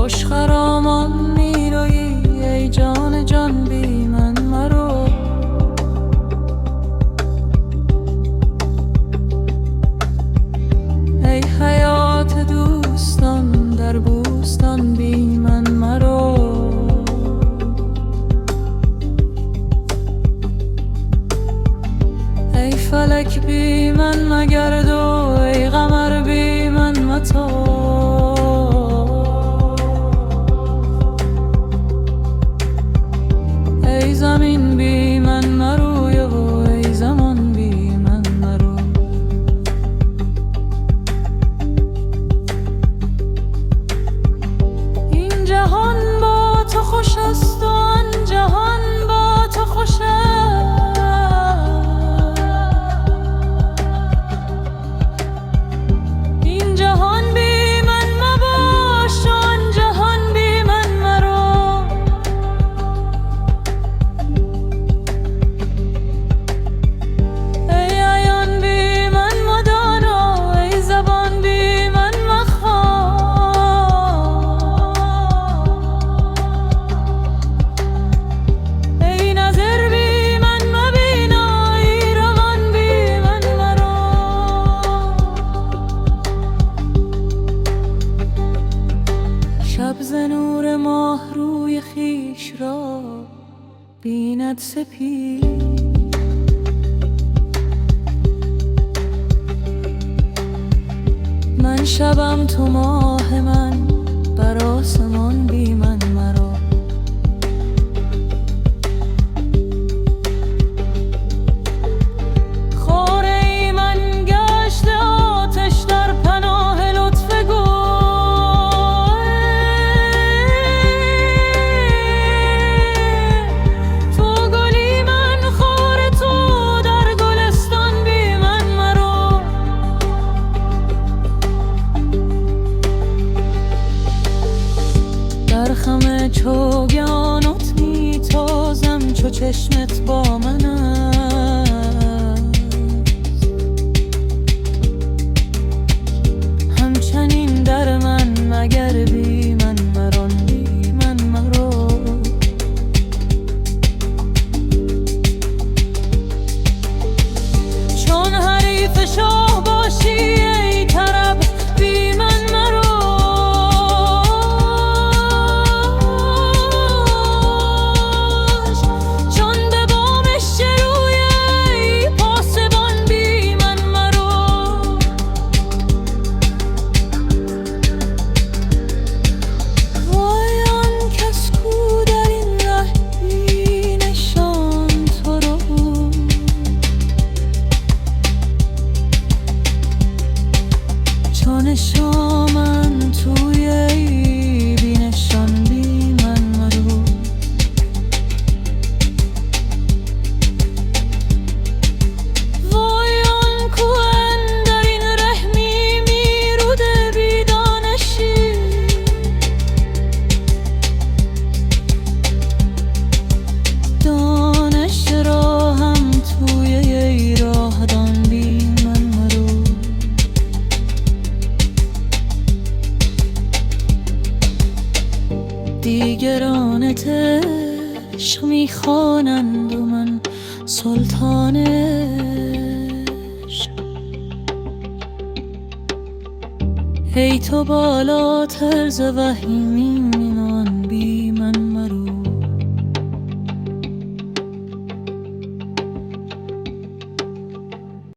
خوش خرامان میروی ای جان جان بی من مرو. ای حیات دوستان در بوستان بی من مرو. ای فلک بی من مگرد و ای قمر بی من متاب. ای زمین بی من مروی و ای زمان بی من مرو. این جهان با تو خوش است و آن جهان با تو خوش است. این جهان بی من مباش و آن جهان بی من مرو. ای عیان بی من مدانا ای زبان بی من مخواه. ای نظر بی من مبینا ای روان بی من مرو. شب ز نور ماه روی خویش را بیند سپید. من شبم تو ماه من بر آسمان بی من مرو. خوره ای من گشته آتش در پناه لطف گل. تو گلی من خار تو در گلستان بی من مرو. در خم چوگانت می تازم چو چشمت با من است. همچنین در من مگر بی من مران بی من مرو. چون حریف شاه باشی ای طرب بی من مرو. چون به بام شروی ای پاسبان بی من مرو. وای آن کس کو در این ره بی نشان تو رو. چون شامن توی ای بی نشان بی من مرو. وای آن کو اندر این ره می روده بی دانشی. دانش را هم توی ای راه دان بی من مرو. دیگران عشق می خوانند و من سلطان عشق. ای تو بالاتر ز وحی می من بی من